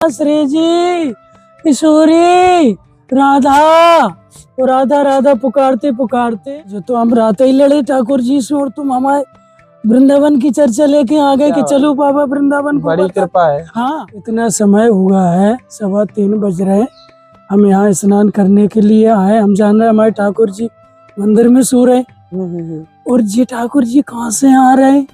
श्री जी, किशोरी, राधा, और राधा राधा पुकारते पुकारते जो तो हम रात ही लड़े ठाकुर जी से, और तुम हमारे वृंदावन की चर्चा लेके आ गए कि चलो बाबा वृंदावन को। बड़ी कृपा है। हाँ, इतना समय हुआ है, 3:15 बज रहे हैं, हम यहाँ स्नान करने के लिए आए। हम जान रहे हमारे ठाकुर जी मंदिर में सो रहे, और जी ठाकुर जी कहाँ से आ रहे हैं?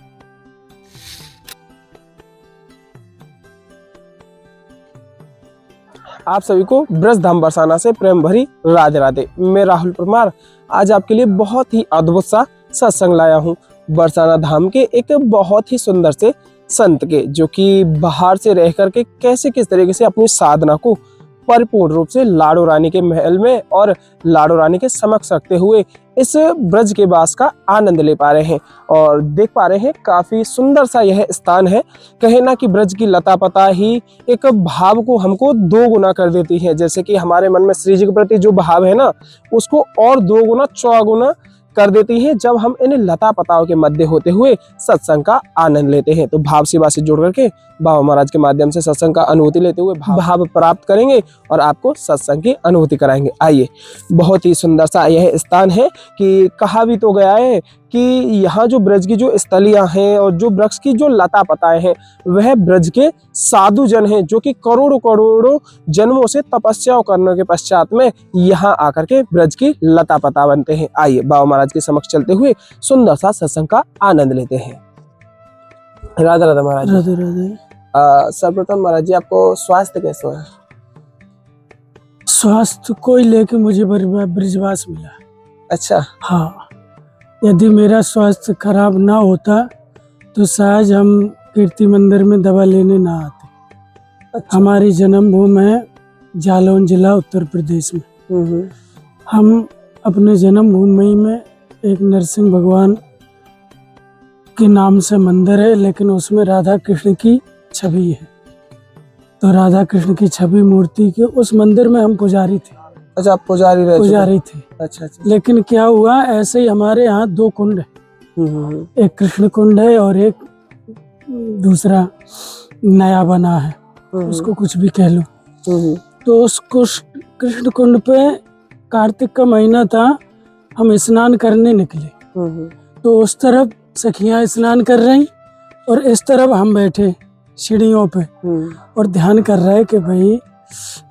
आप सभी को ब्रज धाम बरसाना से प्रेम भरी राधे राधे। मैं राहुल परमार आज आपके लिए बहुत ही अद्भुत सा सत्संग लाया हूँ बरसाना धाम के एक बहुत ही सुंदर से संत के, जो कि बाहर से रह करके कैसे किस तरीके से अपनी साधना को परिपूर्ण रूप से लाडो रानी के महल में और लाडो रानी के समक्ष रखते हुए इस ब्रज के वास का आनंद ले पा रहे हैं और देख पा रहे हैं। काफी सुंदर सा यह स्थान है। कहे ना कि ब्रज की लता पता ही एक भाव को हमको दो गुना कर देती है। जैसे कि हमारे मन में श्री जी के प्रति जो भाव है ना, उसको और दो गुना चौगुना कर देती है जब हम इन लता पताओं के मध्य होते हुए सत्संग का आनंद लेते हैं। तो भाव सेवा से जुड़ करके बाबा महाराज के माध्यम से सत्संग का अनुभूति लेते हुए भाव प्राप्त करेंगे और आपको सत्संग की अनुभूति कराएंगे। आइए, बहुत ही सुंदर सा यह स्थान है कि कहा भी तो गया है कि यहाँ जो ब्रज की जो स्थलियां हैं और जो वृक्ष की जो लता पताएं हैं, वह ब्रज के साधु जन हैं, जो कि करोड़ों करोड़ों जन्मों से तपस्या करने के पश्चात में यहाँ आकर के ब्रज की लता पता बनते हैं। आइए, बाबा महाराज के समक्ष चलते हुए सुंदर सा सत्संग का आनंद लेते हैं। राधा राधा महाराज। राधे राधे। सर्वप्रथम महाराज जी, आपको स्वास्थ्य कैसा है? स्वास्थ्य को लेके मुझे ब्रिजवास मिला। अच्छा। हाँ, यदि मेरा स्वास्थ्य खराब ना होता तो शायद हम कीर्ति मंदिर में दवा लेने ना आते। अच्छा। हमारी जन्मभूमि है जालौन जिला उत्तर प्रदेश में। हम अपने जन्मभूमि में एक नरसिंह भगवान के नाम से मंदिर है, लेकिन उसमें राधा कृष्ण की छवि है। तो राधा कृष्ण की छवि मूर्ति के उस मंदिर में हम पुजारी थे। अच्छा, आप पुजारी थे। अच्छा। लेकिन क्या हुआ, ऐसे ही हमारे यहाँ 2 कुंड है। एक कृष्ण कुंड है और एक दूसरा नया बना है, उसको कुछ भी कह लो। तो उस कृष्ण कुंड पे कार्तिक का महीना था, हम स्नान करने निकले। तो उस तरफ सखियां स्नान कर रही और इस तरफ हम बैठे सीढ़ियों पे और ध्यान कर रहे कि भाई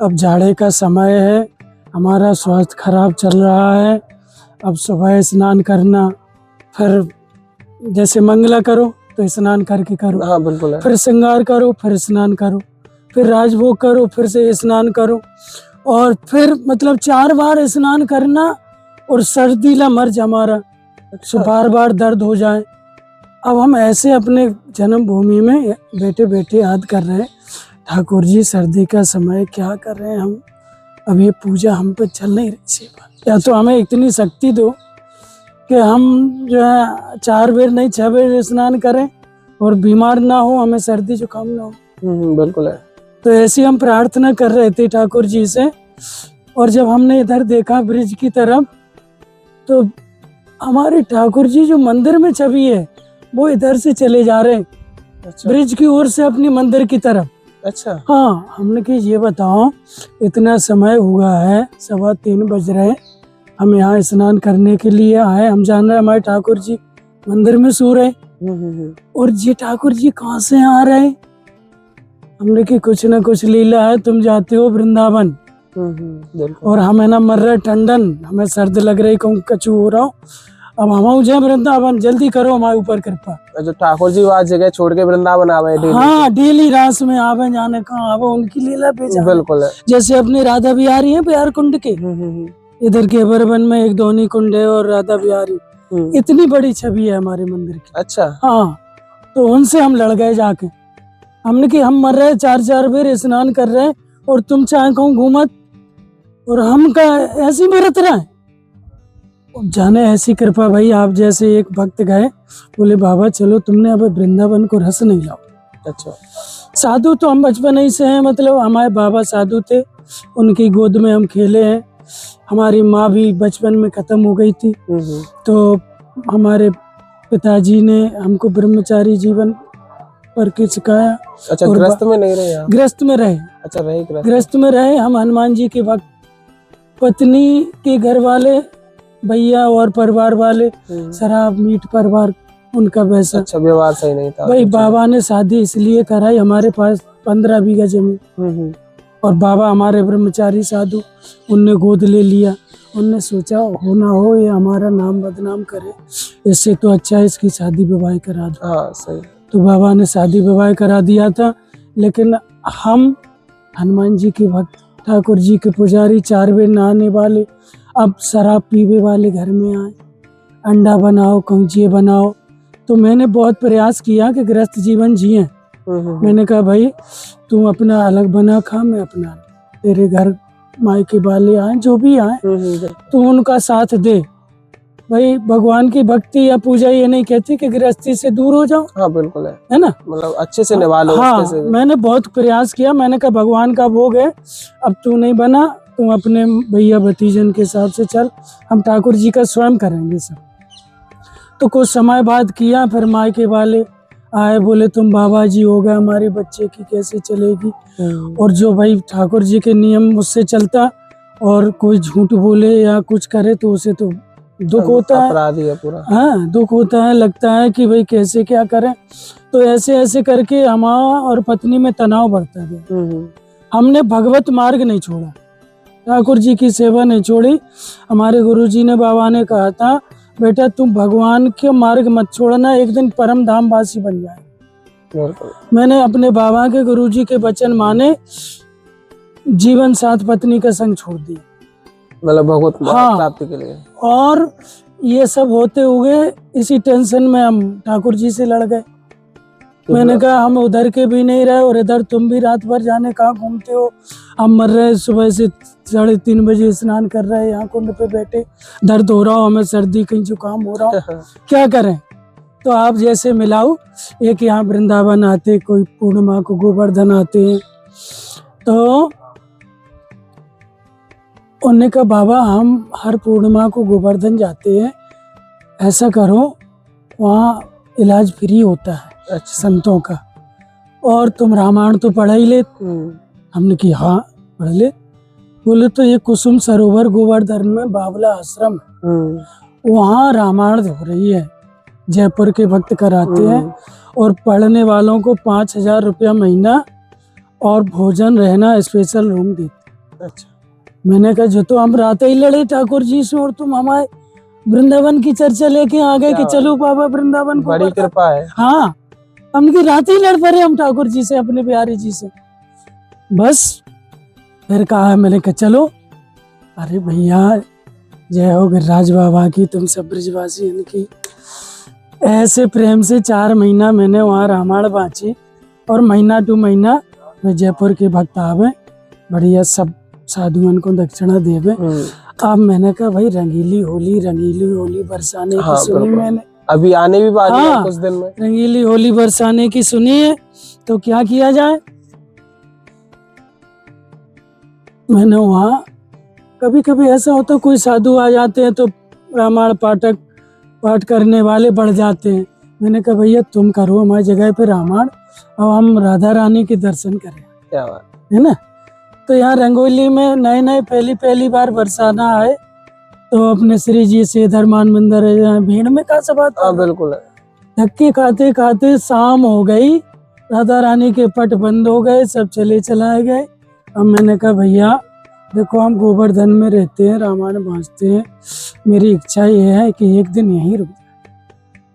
अब जाड़े का समय है, हमारा स्वास्थ्य खराब चल रहा है, अब सुबह स्नान करना, फिर जैसे मंगला करो तो स्नान करके करो। हाँ, बिल्कुल। फिर श्रृंगार करो, फिर स्नान करो, फिर राजभोग करो, फिर से स्नान करो, और फिर मतलब 4 बार स्नान करना, और सर्दीला मर्ज हमारा। अच्छा। बार बार दर्द हो जाए। अब हम ऐसे अपने जन्मभूमि में बैठे बैठे याद कर रहे हैं, ठाकुर जी सर्दी का समय क्या कर रहे हैं हम, अब ये पूजा हम पे चल नहीं रही सेवा। या तो हमें इतनी शक्ति दो कि हम जो है 4 बार नहीं 6 बार स्नान करें और बीमार ना हो, हमें सर्दी जुकाम ना हो। बिल्कुल है। तो ऐसी हम प्रार्थना कर रहे थे ठाकुर जी से। और जब हमने इधर देखा ब्रिज की तरफ, तो हमारे ठाकुर जी जो मंदिर में छवि है वो इधर से चले जा रहे हैं। अच्छा। ब्रिज की ओर से अपनी मंदिर की तरफ। अच्छा। हाँ, हमने कि ये बताओ, इतना समय हुआ है, 3:15 बज रहे, हम यहाँ स्नान करने के लिए आए। हम जान रहे हमारे ठाकुर जी मंदिर में सो रहे, और जी ठाकुर जी कहाँ से आ रहे? हमने कि कुछ ना कुछ लीला है, तुम जाते हो वृंदावन और हमें ना मर रहा ठंडन, हमें सर्द लग रही, कहूँ कचू हो रहा हूँ, अब हम जाए वृंदावन, जल्दी करो हमारे ऊपर कृपा। जो ठाकुर जी वहाँ जगह छोड़ के वृंदावन आवे डेली। हाँ, डेली रास में आवे, जाने कहाँ आवे, उनकी लीला पे जाने। बिल्कुल है। जैसे अपनी राधा बिहारी है बिहार कुंड के, इधर के बरबन में एक धोनी कुंड है और राधा बिहारी, इतनी बड़ी छवि है हमारे मंदिर की। अच्छा। हाँ, तो उनसे हम लड़ गए जाके। हमने कि हम मर रहे 4 बार स्नान कर रहे हैं और तुम चाहे कहूँ घूमत, और हम का ऐसी बरत रहे हैं। जाने ऐसी कृपा भाई, आप जैसे एक भक्त गए, बोले बाबा चलो तुमने अब वृंदावन को रस नहीं लाओ। अच्छा। साधु तो हम बचपन ही से हैं, मतलब हमारे बाबा साधु थे, उनकी गोद में हम खेले हैं। हमारी माँ भी बचपन में खत्म हो गई थी, तो हमारे पिताजी ने हमको ब्रह्मचारी जीवन पर के सिखाया। अच्छा, और गृहस्थ में नहीं रहे आप? गृहस्थ में रहे, अच्छा, रहे गृहस्थ। गृहस्थ में रहे हम हनुमान जी के भक्त। पत्नी के घर वाले, भैया और परिवार वाले शराब मीट परिवार उनका वैसा। अच्छा, व्यवहार सही नहीं था। भाई बाबा ने शादी इसलिए कराई, हमारे पास 15 बीघा जमीन, और बाबा हमारे ब्रह्मचारी साधु, उनने गोद ले लिया। उनने सोचा हो ना हो ये हमारा नाम बदनाम करे, इससे तो अच्छा है इसकी शादी विवाह करा दो। हाँ सही। तो बाबा ने शादी विवाह करा दिया था। लेकिन हम हनुमान जी के भक्त, ठाकुर जी के पुजारी, 4 बजे नहाने वाले, अब शराब पीने वाले घर में आए, अंडा बनाओ, कंचिए बनाओ। तो मैंने बहुत प्रयास किया कि गृहस्थ जीवन जिए। मैंने कहा भाई तुम अपना अलग बना खा, मैं अपना, तेरे घर मायके वाले आए जो भी आए तो उनका साथ दे। भाई भगवान की भक्ति या पूजा ये नहीं कहती कि गृहस्थी से दूर हो जाओ। हाँ बिल्कुल है ना, मतलब अच्छे से निभा लो। हाँ, उसके से मैंने बहुत प्रयास किया। मैंने कहा भगवान का भोग है, अब तू नहीं बना, तुम अपने भैया भतीजन के हिसाब से चल, हम ठाकुर जी का स्वयं करेंगे सब। तो कुछ समय बाद किया, फिर मायके वाले आए, बोले तुम बाबा जी हो गए, हमारे बच्चे की कैसे चलेगी। और जो भाई ठाकुर जी के नियम उससे चलता, और कोई झूठ बोले या कुछ करे तो उसे तो दुख होता है, अपराधी है पूरा। हाँ दुख होता है, लगता है कि भाई कैसे क्या करें। तो ऐसे ऐसे करके हमारा और पत्नी में तनाव बढ़ता गया। हमने भगवत मार्ग नहीं छोड़ा, ठाकुर जी की सेवा नहीं छोड़ी। हमारे गुरुजी ने, बाबा ने कहा था बेटा तुम भगवान के मार्ग मत छोड़ना, एक दिन परम धाम वासी बन जाए। मैंने अपने बाबा के, गुरुजी के वचन माने, जीवन साथ पत्नी का संग छोड़ दिया, मतलब भगवत हाँ, प्राप्ति के लिए। और ये सब होते हुए इसी टेंशन में हम ठाकुर जी से लड़ गए। मैंने कहा हम उधर के भी नहीं रहे और इधर तुम भी रात भर जाने कहाँ घूमते हो। हम मर रहे, सुबह से 3:30 बजे स्नान कर रहे हैं, यहाँ कुंड पे बैठे, दर्द हो रहा हो, हमें सर्दी कहीं जुकाम हो रहा हो, क्या करें। तो आप जैसे मिलाओ, एक यहाँ वृंदावन आते, कोई पूर्णिमा को गोवर्धन आते हैं, तो उन्होंने कहा बाबा हम हर पूर्णिमा को गोवर्धन जाते हैं, ऐसा करो वहाँ इलाज फ्री होता है। अच्छा। संतों का, और तुम रामायण तो पढ़ा ही ले। हमने की हाँ पढ़ ले। बोले तो ये कुसुम सरोवर गोवर्धन में बावला आश्रम है, वहाँ रामायण हो रही है, जयपुर के भक्त कराते हैं, और पढ़ने वालों को 5,000 रुपया महीना और भोजन रहना स्पेशल रूम देते। अच्छा। मैंने कहा जो तो हम रात ही लड़े ठाकुर जी से, और तुम हमारे वृंदावन की चर्चा लेके आ गए कि चलो बाबा वृंदावन को। बड़ी कृपा है। हाँ, हमने रात ही लड़ पड़े हम ठाकुर जी से, अपने बिहारी जी से। बस फिर कहा, मैंने कहा चलो। अरे भैया जय हो गिरिराज बाबा की, तुम सब ब्रजवासी इनकी। ऐसे प्रेम से 4 महीना मैंने वहाँ रामायण बाँची, और महीना टू महीना जयपुर के भक्त आवे, बढ़िया सब साधुओं को दक्षिणा देवे। अब मैंने कहा भाई रंगीली होली बरसाने की सुनी मैंने, अभी आने भी वाली है कुछ दिन में। रंगीली होली बरसाने की सुनी है, तो क्या किया जाए। मैंने वहाँ कभी कभी ऐसा होता, कोई साधु आ जाते हैं तो रामायण पाठ करने वाले बढ़ जाते हैं। मैंने कहा भैया तुम करो हमारी जगह पे रामायण, और हम राधा रानी के दर्शन करें। क्या बात है ना। तो यहाँ रंगोली में नए पहली बार बरसाना आए, तो अपने श्री जी से धर्मान मंदिर है, भीड़ में का सब आता। बिल्कुल। धक्के खाते खाते शाम हो गई, राधा रानी के पट बंद हो गए, सब चलाए गए। अब मैंने कहा भैया देखो हम गोवर्धन में रहते हैं, रामायण बाँचते हैं, मेरी इच्छा ये है कि एक दिन यहीं रुक जाए,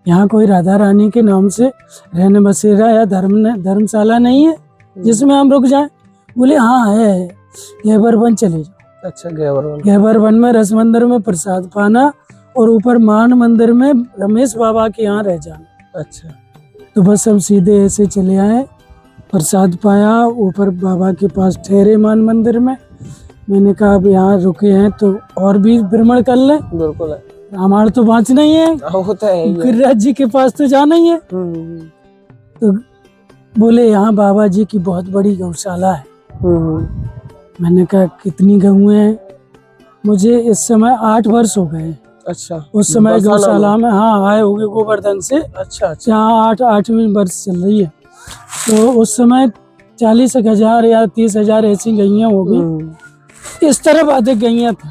यहाँ कोई राधा रानी के नाम से रहने बसेरा या धर्मशाला नहीं है जिसमें हम रुक जाएं। बोले हाँ है, गहबर वन चले जाओ। अच्छा, गहबर वन में रस मंदिर में प्रसाद पाना, और ऊपर मान मंदिर में रमेश बाबा के यहाँ रह जाना। अच्छा। तो बस हम सीधे ऐसे चले आए, प्रसाद पाया, ऊपर बाबा के पास ठहरे मान मंदिर में। मैंने कहा अब यहाँ रुके हैं तो और भी भ्रमण कर ले। बिल्कुल, रामायण तो बाँचना ही है, गिरिराज जी के पास तो जाना ही है। तो बोले यहाँ बाबा जी की बहुत बड़ी गौशाला है। मैंने कहा कितनी गऊ हैं। मुझे इस समय 8 वर्ष हो गए। अच्छा। उस समय गौशाला में हाँ आए होंगे गोवर्धन से। अच्छा। यहाँ 8वीं वर्ष चल रही है। तो उस समय 40,000 या 30,000 ऐसी गैयां होगी। इस तरफ अधिक गैयां थी।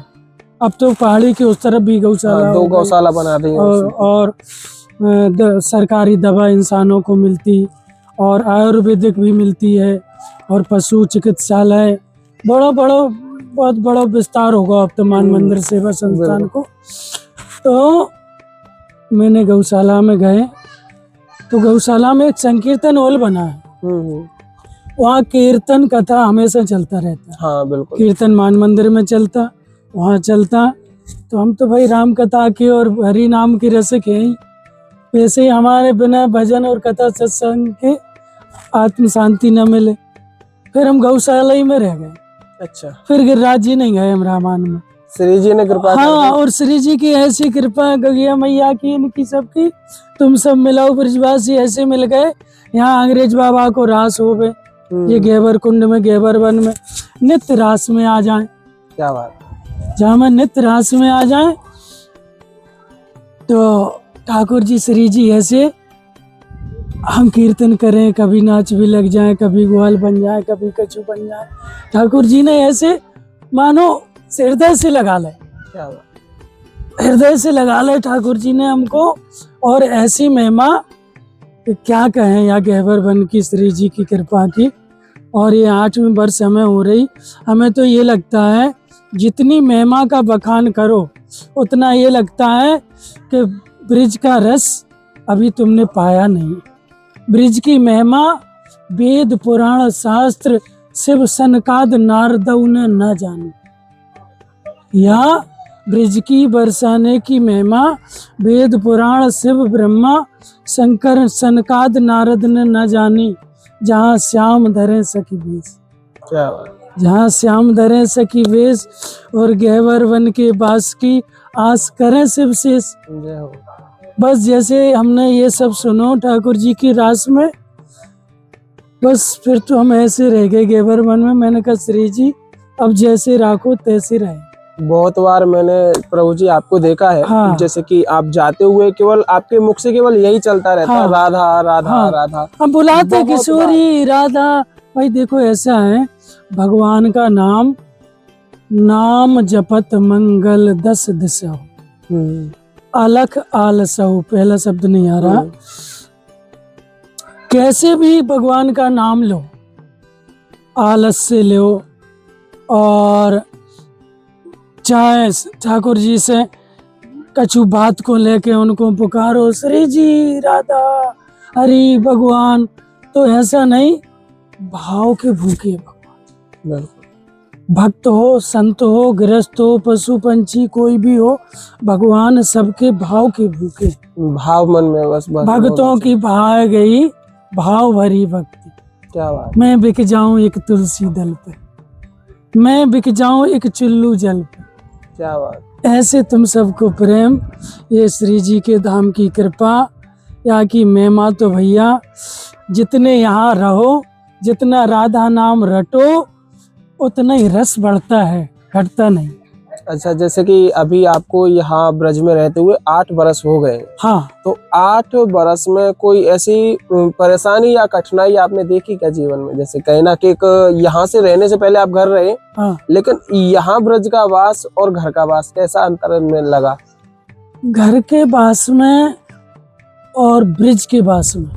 अब तो पहाड़ी के उस तरफ भी गौशाला हाँ, 2 हो गई। गौशाला बना दी है और सरकारी दवा इंसानों को मिलती और आयुर्वेदिक भी मिलती है और पशु चिकित्सालय बहुत बड़ा विस्तार होगा अब तो मान मंदिर सेवा संस्थान को। तो मैंने गौशाला में गए तो गौशाला में एक संकीर्तन हॉल बना है। वहाँ कीर्तन कथा हमेशा चलता रहता है। हाँ बिल्कुल। कीर्तन मान मंदिर में चलता, वहाँ चलता। तो हम तो भाई राम कथा के और हरि नाम की रसिक हैं ही। वैसे ही हमारे बिना भजन और कथा सत्संग के आत्म शांति न मिले, फिर हम गौशाला ही में रह गए। अच्छा, फिर गिरिराज जी नहीं गए हम रामायण में। श्री जी ने कृपा कर हाँ, दी। और श्री जी की ऐसी कृपा गैया मैया की, इनकी सबकी, तुम सब मिलाओ ब्रजवासी ऐसे मिल गए। यहाँ अंग्रेज बाबा को रास हो गए। ये गेबर कुंड में, गेबर वन में नित्य रास में आ जाए। क्या बात। जहाँ में नित्य रास में आ जाए तो ठाकुर जी श्री जी ऐसे हम कीर्तन करें, कभी नाच भी लग जाए, कभी ग्वाल बन जाए, कभी कछू बन जाए। ठाकुर जी ने ऐसे मानो हृदय से लगा ले। क्या बात। हृदय से लगा ले ठाकुर जी ने हमको। और ऐसी महिमा क्या कहें या गहबर बन की श्री जी की कृपा की। और ये 8वीं वर्ष हमें हो रही। हमें तो ये लगता है जितनी महिमा का बखान करो उतना ये लगता है कि ब्रिज का रस अभी तुमने पाया नहीं। ब्रिज की महिमा वेद पुराण शास्त्र शिव सनकाद नारदऊ ने न जानी। या ब्रिज की बरसाने की महिमा वेद पुराण शिव ब्रह्मा शंकर सनकाद नारद ने न जानी। जहाँ श्याम धरे सखी वेश, क्या बात। जहाँ श्याम धरे सखी वेश और गहवर वन के बास की आस करें शिव शेष। जय हो। बस जैसे हमने ये सब सुनो ठाकुर जी की रास में, बस फिर तो हम ऐसे रह गए गहवर वन में। मैंने कहा श्री जी अब जैसे राखो तैसे रहे। बहुत बार मैंने प्रभु जी आपको देखा है। हाँ। जैसे कि आप जाते हुए केवल आपके मुख से केवल यही चलता रहता है, हाँ। राधा राधा हाँ। राधा। हम बुलाते बहुत किशोरी राधा। भाई देखो ऐसा है, भगवान का नाम नाम जपत मंगल 10 दिशा, अलख आलसहु, पहला शब्द नहीं आ रहा। कैसे भी भगवान का नाम लो, आलस से लो। और चाहे ठाकुर जी से कछु बात को लेके उनको पुकारो, श्री जी राधा हरि भगवान, तो ऐसा नहीं, भाव के भूखे भगवान। भक्त हो, संत हो, गृहस्थ हो, पशु पंछी कोई भी हो, भगवान सबके भाव के भूखे। भाव मन में बस भक्तों की भाए गई भाव भरी भक्ति। क्या बात। मैं बिक जाऊं एक तुलसी दल पे, मैं बिक जाऊं एक चुल्लू जल पे। क्या बात। ऐसे तुम सबको प्रेम, ये श्री जी के धाम की कृपा, यहाँ की महिमा। तो भैया जितने यहाँ रहो, जितना राधा नाम रटो, उतना ही रस बढ़ता है, घटता नहीं। अच्छा, जैसे कि अभी आपको यहाँ ब्रज में रहते हुए 8 बरस हो गए। हाँ। तो 8 बरस में कोई ऐसी परेशानी या कठिनाई आपने देखी क्या जीवन में? जैसे कहीं ना कि यहाँ से रहने से पहले आप घर रहे, हाँ। लेकिन यहाँ ब्रज का वास और घर का वास कैसा अंतर में लगा? घर के वास में और ब्रिज के वास में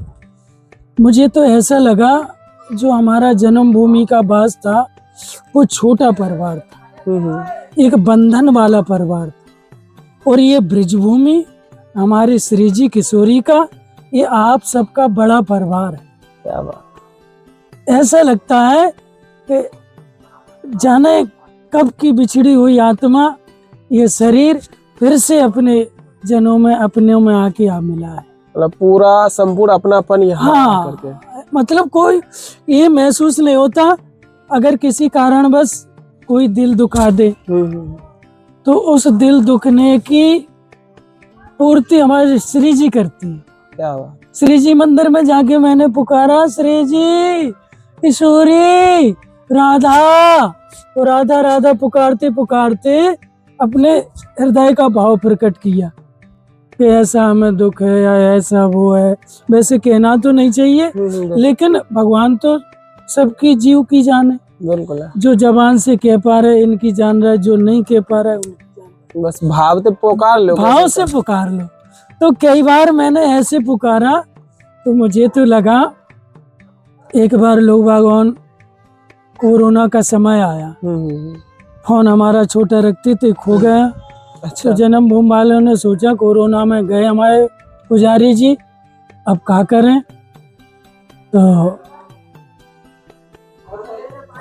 मुझे तो ऐसा लगा, जो हमारा जन्मभूमि का वास था वो छोटा परिवार था, एक बंधन वाला परिवार था। और ये ब्रिजभूमि हमारे श्री जी किशोरी का, ये आप सबका बड़ा परिवार है। क्या बात। ऐसा लगता है कि जाने कब की बिछड़ी हुई आत्मा, ये शरीर फिर से अपने जनों में, अपनों में आके आ मिला है। मतलब पूरा संपूर्ण अपनापन यहाँ हाँ, करके। मतलब कोई ये महसूस नहीं होता अगर किसी कारणवश कोई दिल दुखा दे, तो उस दिल दुखने की पूर्ति हमारे श्री जी करती है। क्या हुआ? श्री जी मंदिर में जाके मैंने पुकारा, श्री जी किशोरी राधा, तो राधा राधा पुकारते पुकारते अपने हृदय का भाव प्रकट किया। कि ऐसा हमें दुख है या ऐसा वो है। वैसे कहना तो नहीं चाहिए, लेकिन भगवान तो सबकी जीव की जान है। बिल्कुल है। जो जबान से कह पा रहे इनकी जान रहा है, जो नहीं कह पा रहा है उनकी जान रहा है। बस भाव से पुकार लो, भाव से पुकार लो। तो कई बार मैंने ऐसे पुकारा तो मुझे तो लगा, एक बार लोग भगवान कोरोना का समय आया, फोन हमारा छोटा रखते थे, खो गया। अच्छा। तो जन्मभूमि वालों ने सोचा कोरोना में गए हमारे पुजारी जी, अब क्या करें। तो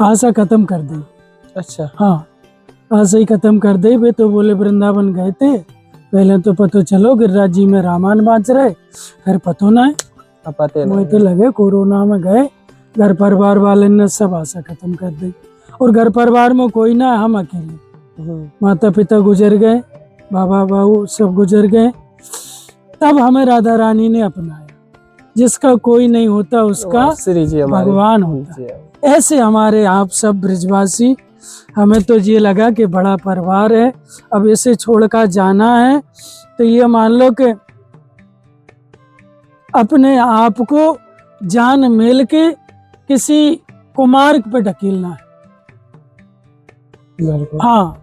आशा खत्म कर दी। अच्छा। हाँ, आशा ही खत्म कर दी। वे तो बोले वृंदावन गए थे, पहले तो पतो चलो गिरिराज जी में रामायण बाँच रहे, फिर पतो ना है। पते मुझे नहीं। तो लगे कोरोना में गए, घर परिवार वाले ने सब आशा खत्म कर दी। और घर परिवार में कोई ना, हम अकेले। माता पिता गुजर गए, बाबा बाबू सब गुजर गए। तब हमें राधा रानी ने अपनाया। जिसका कोई नहीं होता उसका श्री जी हमारे भगवान होता है। ऐसे हमारे आप सब ब्रिजवासी, हमें तो ये लगा कि बड़ा परिवार है, अब इसे छोड़कर जाना है तो ये मान लो कि अपने आप को जान मेल के किसी कुमार्ग पे ढकेलना है। बिल्कुल। हाँ,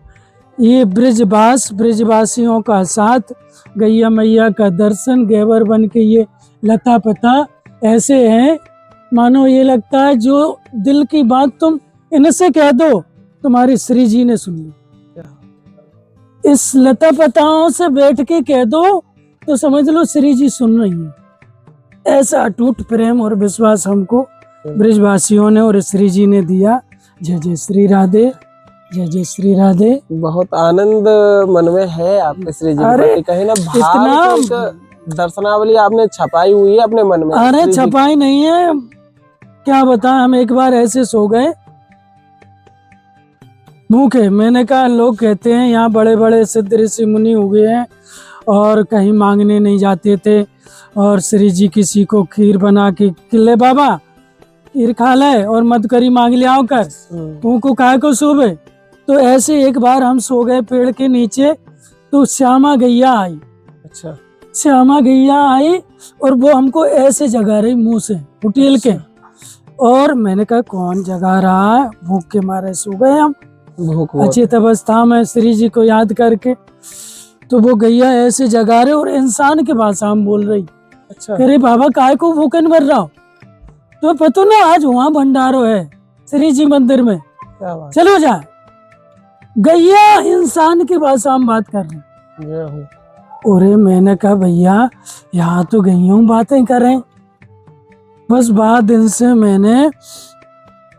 ये ब्रिजवास, ब्रिजवासियों का साथ, गैया मैया का दर्शन, गेवर बन के ये लता पता ऐसे हैं मानो ये लगता है जो दिल की बात तुम इनसे कह दो तुम्हारी श्री जी ने सुन ली। इस लता पताओं से बैठ के कह दो तो समझ लो श्री जी सुन रही है। ऐसा अटूट प्रेम और विश्वास हमको ब्रिजवासियों ने और श्री जी ने दिया। जय जय श्री राधे, जय जय श्री राधे। बहुत आनंद मन में है आपके श्री जी अरे के, कहीं ना भाव इतना की एक दर्शनावली आपने छपाई हुई है अपने मन में। अरे श्री जी छपाई नहीं है, क्या बताएं। हम एक बार ऐसे सो गए भूखे। मैंने कहा लोग कहते हैं यहाँ बड़े बड़े सिद्ध ऋषि मुनि हुए हैं और कहीं मांगने नहीं जाते थे, और श्री जी किसी को खीर बना के किले बाबा खीर खा ले और मत करी मांग ले आओ कर, को काय को सोबे। तो ऐसे एक बार हम सो गए पेड़ के नीचे, तो श्यामा गैया आई। अच्छा। श्यामा गैया आई और वो हमको ऐसे जगा रही मुंह से उठेल के। और मैंने कहा कौन जगा रहा है, भूख के मारे सो गए हम अचेत अवस्था में श्री जी को याद करके। तो वो गैया ऐसे जगा रहे और इंसान के भाषा में बोल रही। अच्छा। अरे बाबा काय को भूखन मर रहा हो, तो पता ना आज वहाँ भंडारो है श्री जी मंदिर में, चलो जाए। गैया इंसान की भाषा में बात कर रही। और मैंने कहा भैया यहाँ तो गैया बातें कर रहे। बस बाद दिन से मैंने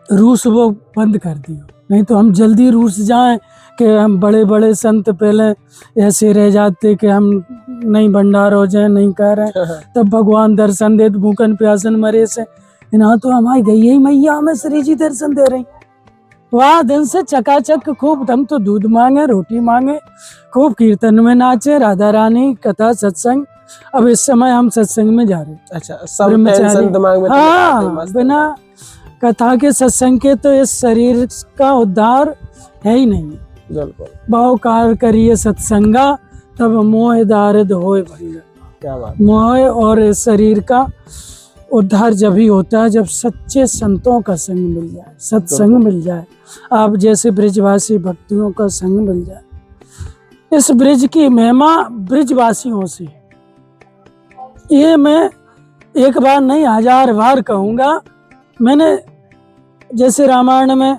रूस वो बंद कर दिया, नहीं तो हम जल्दी रूस जाएं कि हम बड़े बड़े संत पहले ऐसे रह जाते कि हम नहीं भंडार हो जाए, नहीं कर रहे तब भगवान दर्शन दे भूखन प्यासन मरे से। ना तो हमारी गई मैया हमें श्री जी दर्शन दे रही। वह दिन से चकाचक खूब, हम तो दूध मांगे रोटी मांगे, खूब कीर्तन में नाचे, राधा रानी कथा सत्संग। अब इस समय हम सत्संग में जा रहे। अच्छा, सब टेंशन दिमाग में। हाँ, बिना कथा के सत्संग के तो इस शरीर का उद्धार है ही नहीं। बिल्कुल। बहु कार करिए सत्संगा तब मोह दारिद होए भंगा। क्या बात। मोह और इस शरीर का उद्धार जब ही होता है जब सच्चे संतों का संग मिल जाए, सत्संग मिल जाए, आप जैसे ब्रिजवासी भक्तियों का संग मिल जाए। इस ब्रिज की महिमा ब्रिजवासियों से, ये मैं एक बार नहीं 1000 बार कहूँगा। मैंने जैसे रामायण में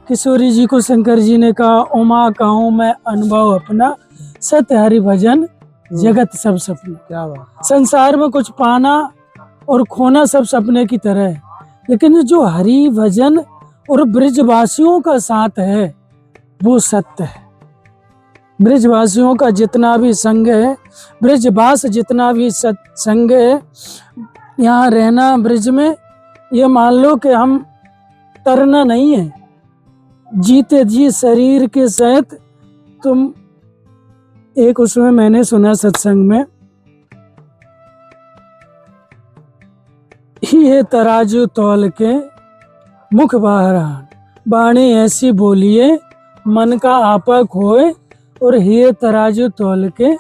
किशोरी जी को शंकर जी ने कहा, उमा कहूँ मैं अनुभव अपना, सत्य हरि भजन जगत सब सपना। क्या बात। संसार में कुछ पाना और खोना सब सपने की तरह है, लेकिन जो हरि भजन और ब्रिजवासियों का साथ है वो सत्य है। ब्रिजवासियों का जितना भी संग है, ब्रिजवास जितना भी संग है, यहाँ रहना ब्रिज में, ये मान लो कि हम तरना नहीं है, जीते जी शरीर के सहित तुम। एक उसमें मैंने सुना सत्संग में, ये तराजू तौल के मुख बाहरान, बाणी ऐसी बोलिए मन का आपा खोए, और ये तराजू तौल के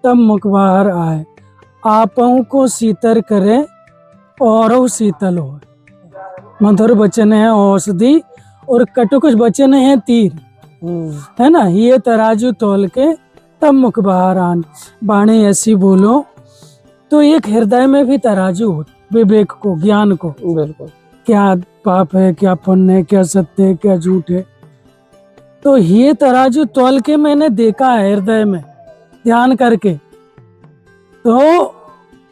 तब मुख बाहर आए, आपों को शीतर करे और शीतल हो। मधुर वचन है औषधि और कटुक वचन है तीर, है ना। ये तराजू तोल के तब मुख बाहर आन, बाणी ऐसी बोलो। तो एक हृदय में भी तराजू हो, विवेक को, ज्ञान को, बिल्कुल। क्या पाप है, क्या पुण्य है, क्या सत्य है, क्या झूठ है। तो ये तराजू तोल के मैंने देखा है हृदय में ध्यान करके। तो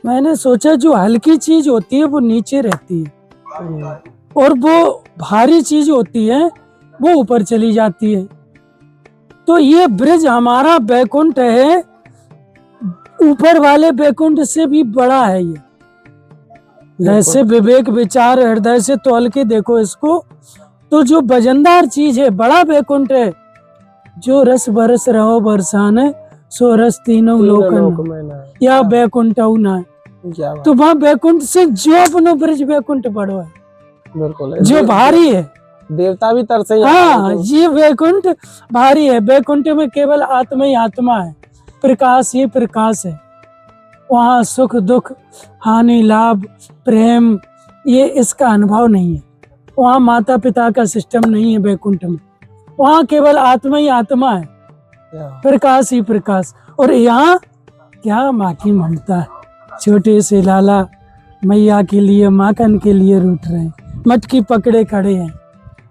मैंने सोचा जो हल्की चीज होती है वो नीचे रहती है और वो भारी चीज होती है वो ऊपर चली जाती है। तो ये ब्रिज हमारा बैकुंठ है, ऊपर वाले बैकुंठ से भी बड़ा है ये। ऐसे विवेक विचार हृदय से तौल के देखो इसको, तो जो वजनदार चीज है बड़ा बैकुंठ है। जो रस बरस रहो बरसाने, सो रस तीनों लोकन या बैकुंठ ना। तो वहाँ बैकुंठ से जो अपनो ब्रिज बैकुंठ बड़ो है, बिल्कुल, जो भारी है। देवता भी तरसे। हाँ, ये बैकुंठ भारी है। बैकुंठ में केवल आत्मा ही आत्मा है, प्रकाश ही प्रकाश है। वहाँ सुख दुख हानि लाभ प्रेम ये इसका अनुभव नहीं है। वहाँ माता पिता का सिस्टम नहीं है बैकुंठ में। वहाँ केवल आत्मा ही आत्मा है, प्रकाश ही प्रकाश। और यहाँ क्या माँ की ममता है। छोटे से लाला मैया के लिए माखन के लिए रूठ रहे हैं, मटकी पकड़े खड़े हैं,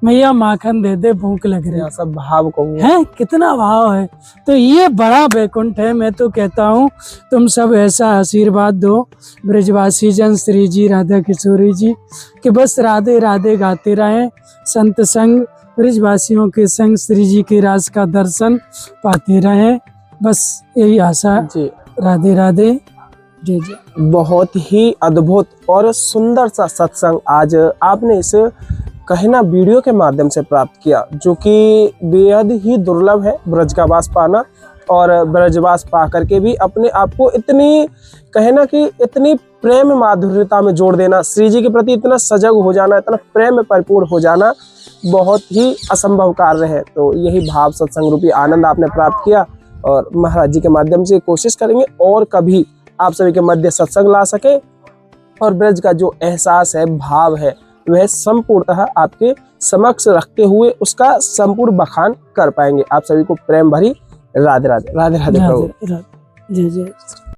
मैया माखन दे दे भूख लग रही है। सब भाव को है, कितना भाव है। तो ये बड़ा बैकुंठ है। मैं तो कहता हूँ तुम सब ऐसा आशीर्वाद दो ब्रजवासी जन श्री जी राधा किशोरी जी कि बस राधे राधे गाते रहें, संत संग ब्रजवासियों के संग श्री जी के राज का दर्शन पाते रहें। बस यही आशा जी। राधे राधे। जी जी। बहुत ही अद्भुत और सुंदर सा सत्संग आज आपने इस कहना वीडियो के माध्यम से प्राप्त किया, जो कि बेहद ही दुर्लभ है ब्रज का वास पाना। और ब्रजवास पा करके भी अपने आप को इतनी कहना कि इतनी प्रेम माधुर्यता में जोड़ देना, श्री जी के प्रति इतना सजग हो जाना, इतना प्रेम में परिपूर्ण हो जाना बहुत ही असंभव कार्य है। तो यही भाव सत्संग रूपी आनंद आपने प्राप्त किया और महाराज जी के माध्यम से कोशिश करेंगे और कभी आप सभी के मध्य सत्संग ला सके और ब्रज का जो एहसास है, भाव है, वह संपूर्णतः आपके समक्ष रखते हुए उसका संपूर्ण बखान कर पाएंगे। आप सभी को प्रेम भरी राधे राधे। राधे राधे प्रभु। जी जी।